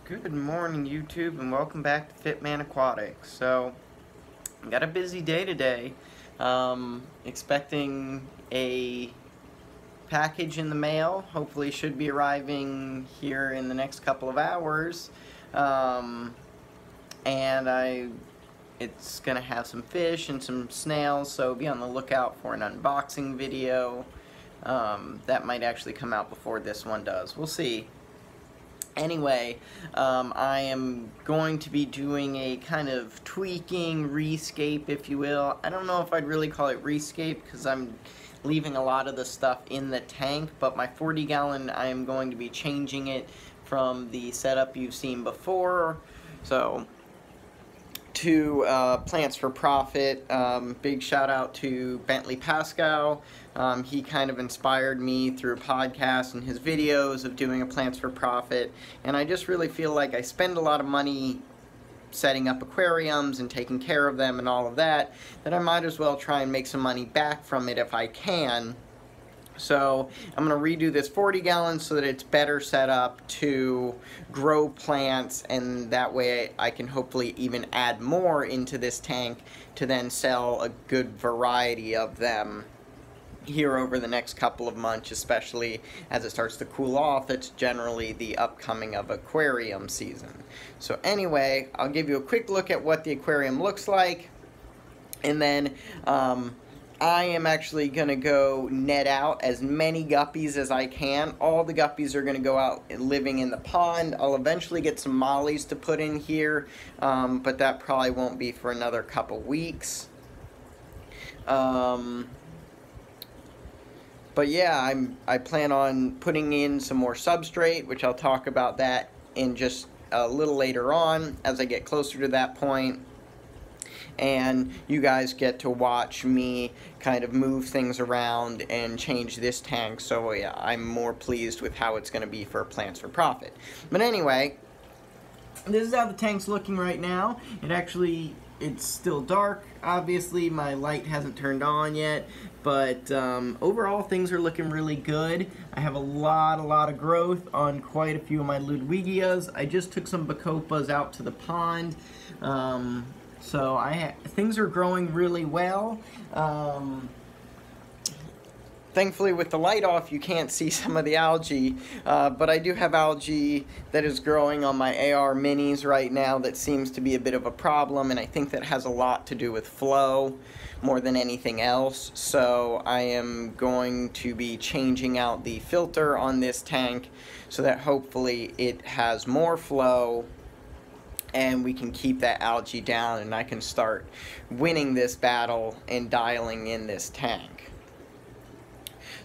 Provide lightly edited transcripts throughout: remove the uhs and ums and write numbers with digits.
Good morning, YouTube, and welcome back to Fitman Aquatics. So, got a busy day today. Expecting a package in the mail. Hopefully, should be arriving here in the next couple of hours. It's gonna have some fish and some snails. So be on the lookout for an unboxing video. That might actually come out before this one does. We'll see. Anyway, I am going to be doing a kind of tweaking, rescape, if you will. I don't know if I'd really call it rescape because I'm leaving a lot of the stuff in the tank, but my 40-gallon, I am going to be changing it from the setup you've seen before. So, to Plants for Profit. Big shout out to Bentley Pascal. He kind of inspired me through a podcast and his videos of doing a Plants for Profit, and I just really feel like I spend a lot of money setting up aquariums and taking care of them and all of that I might as well try and make some money back from it if I can. So I'm going to redo this 40 gallons so that it's better set up to grow plants, and that way I can hopefully even add more into this tank to then sell a good variety of them here over the next couple of months, especially as it starts to cool off. It's generally the upcoming of aquarium season. So anyway, I'll give you a quick look at what the aquarium looks like, and then I am actually going to go net out as many guppies as I can. All the guppies are going to go out living in the pond. I'll eventually get some mollies to put in here, but that probably won't be for another couple weeks. But yeah, I plan on putting in some more substrate, which I'll talk about that in just a little later on as I get closer to that point. And you guys get to watch me kind of move things around and change this tank, so yeah, I'm more pleased with how it's going to be for Plants for Profit. But anyway, this is how the tank's looking right now. It's still dark. Obviously, my light hasn't turned on yet, but overall things are looking really good. I have a lot of growth on quite a few of my Ludwigias. I just took some Bacopas out to the pond. So things are growing really well. Thankfully, with the light off, you can't see some of the algae, but I do have algae that is growing on my AR minis right now that seems to be a bit of a problem, and I think that has a lot to do with flow more than anything else. So I am going to be changing out the filter on this tank so that hopefully it has more flow and we can keep that algae down, and I can start winning this battle and dialing in this tank.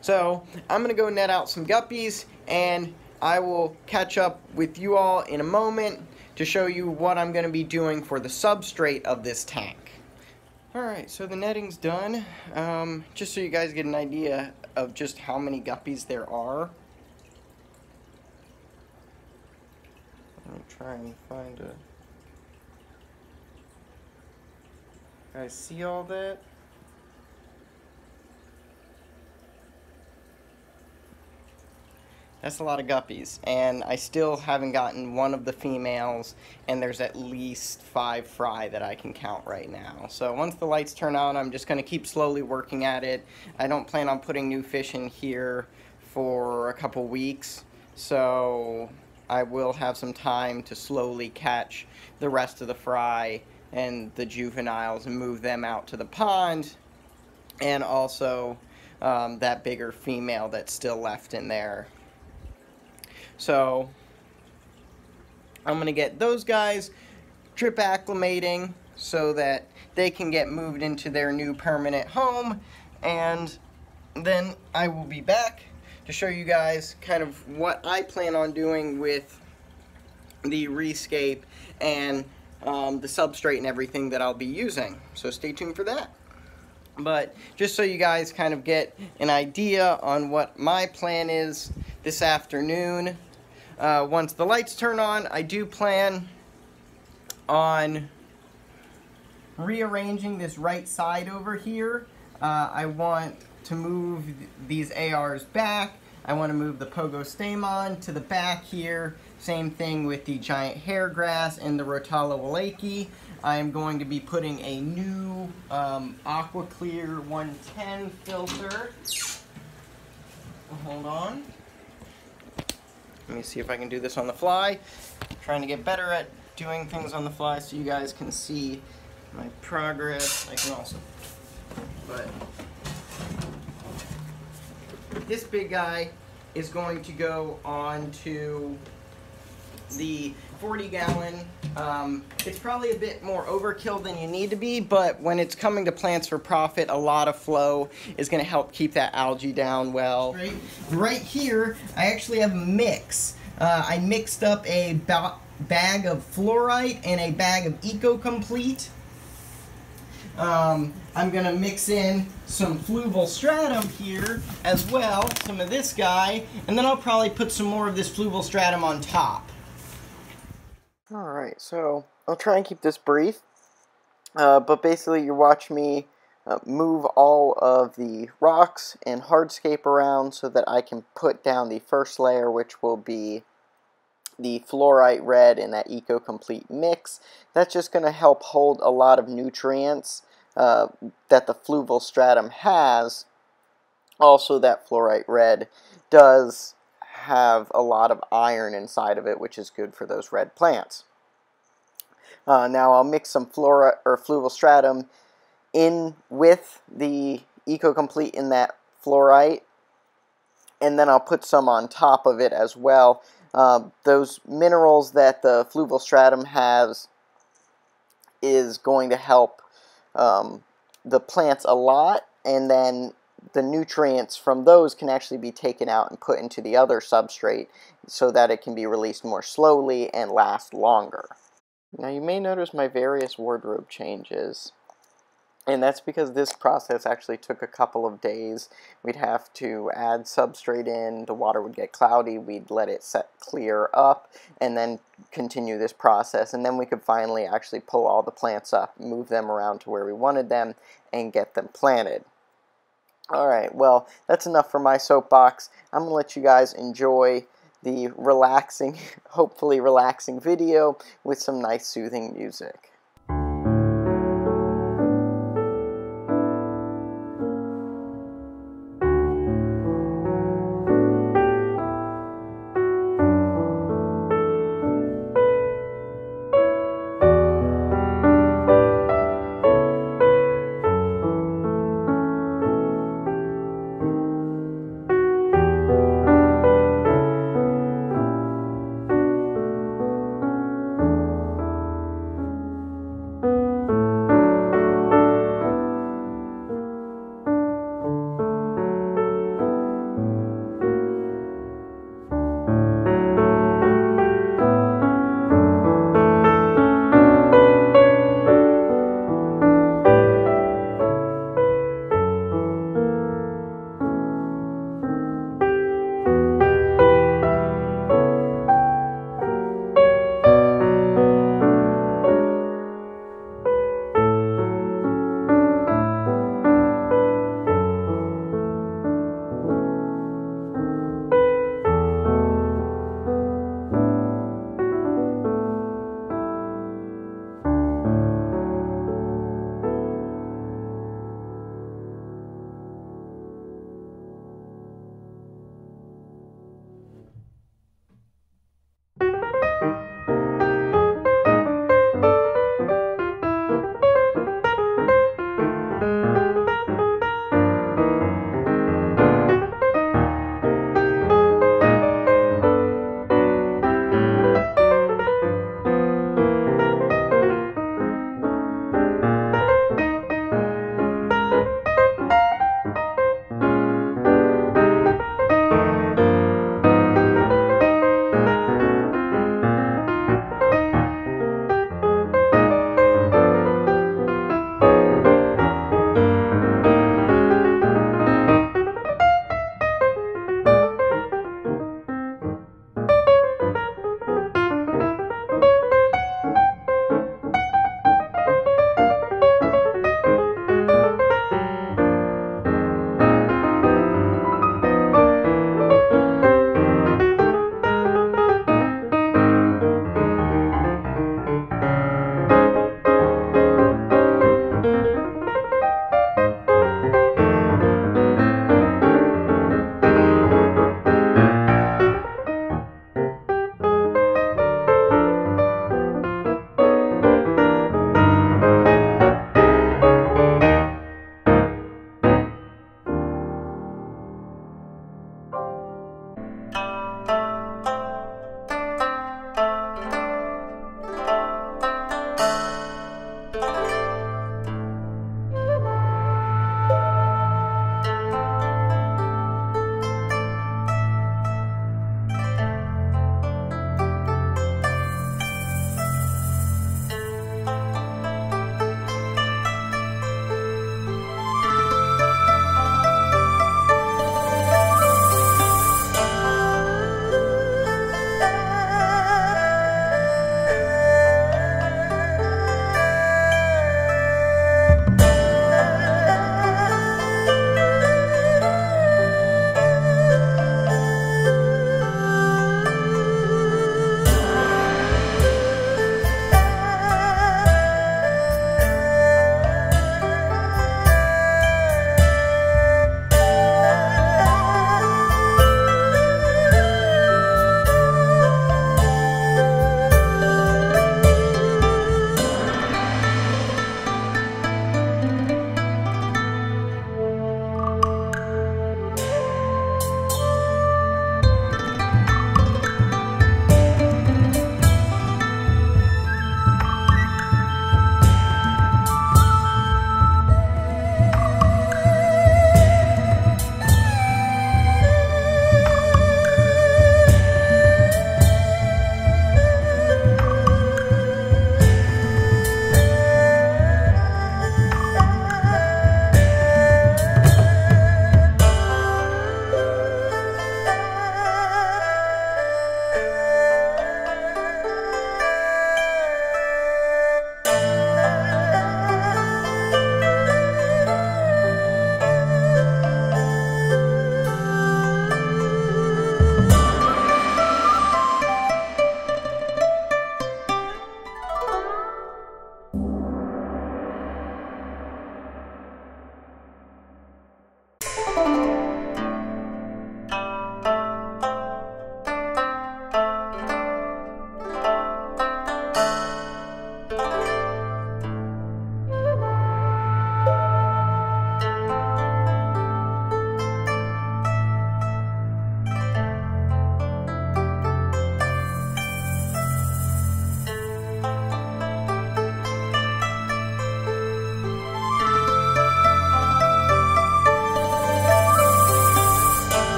So I'm going to go net out some guppies, and I will catch up with you all in a moment to show you what I'm going to be doing for the substrate of this tank. Alright, so the netting's done. Just so you guys get an idea of just how many guppies there are. Let me try and find a... Guys, see all that? That's a lot of guppies, and I still haven't gotten one of the females, and there's at least 5 fry that I can count right now. So once the lights turn on, I'm just going to keep slowly working at it. I don't plan on putting new fish in here for a couple weeks, so I will have some time to slowly catch the rest of the fry and the juveniles and move them out to the pond, and also that bigger female that's still left in there. So I'm going to get those guys drip acclimating so that they can get moved into their new permanent home, and then I will be back to show you guys kind of what I plan on doing with the Rescape and the substrate and everything that I'll be using. So stay tuned for that. But just so you guys kind of get an idea on what my plan is this afternoon, once the lights turn on, I do plan on rearranging this right side over here. I want to move these ARs back. I want to move the Pogostemon to the back here. Same thing with the giant hairgrass and the Rotala Waleki. I am going to be putting a new Aqua Clear 110 filter. Hold on. Let me see if I can do this on the fly. I'm trying to get better at doing things on the fly so you guys can see my progress. I can also, but this big guy is going to go on to the 40-gallon. It's probably a bit more overkill than you need to be, but when it's coming to plants for profit, a lot of flow is going to help keep that algae down well. Right here, I actually have a mix. I mixed up a bag of fluorite and a bag of Eco-Complete. I'm going to mix in some fluval stratum here as well, some of this guy, and then I'll probably put some more of this fluval stratum on top. Alright, so I'll try and keep this brief, but basically you watch me move all of the rocks and hardscape around so that I can put down the first layer, which will be the fluorite red and that Eco-Complete mix. That's just going to help hold a lot of nutrients that the fluval stratum has. Also, that fluorite red does have a lot of iron inside of it, which is good for those red plants. Now I'll mix some fluval stratum in with the Eco-Complete in that fluorite, and then I'll put some on top of it as well. Those minerals that the fluval stratum has is going to help the plants a lot, and then the nutrients from those can actually be taken out and put into the other substrate so that it can be released more slowly and last longer. Now you may notice my various wardrobe changes, and that's because this process actually took a couple of days. We'd have to add substrate in, the water would get cloudy, we'd let it clear up, and then continue this process, and then we could finally actually pull all the plants up, move them around to where we wanted them, and get them planted. Alright, well, that's enough for my soapbox. I'm going to let you guys enjoy the relaxing, hopefully relaxing video with some nice soothing music.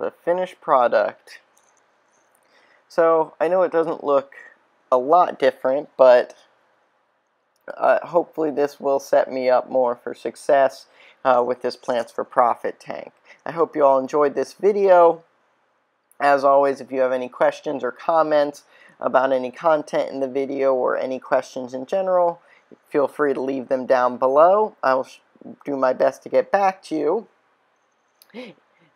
the finished product. So I know it doesn't look a lot different, but hopefully this will set me up more for success with this Plants for Profit tank. I hope you all enjoyed this video. As always, if you have any questions or comments about any content in the video or any questions in general, feel free to leave them down below. I will do my best to get back to you.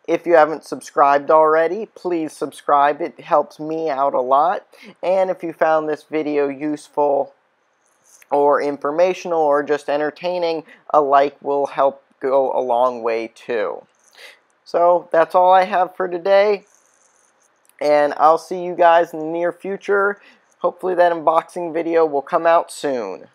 If you haven't subscribed already, please subscribe. It helps me out a lot. And if you found this video useful or informational or just entertaining, a like will help go a long way too. So that's all I have for today. And I'll see you guys in the near future. Hopefully that unboxing video will come out soon.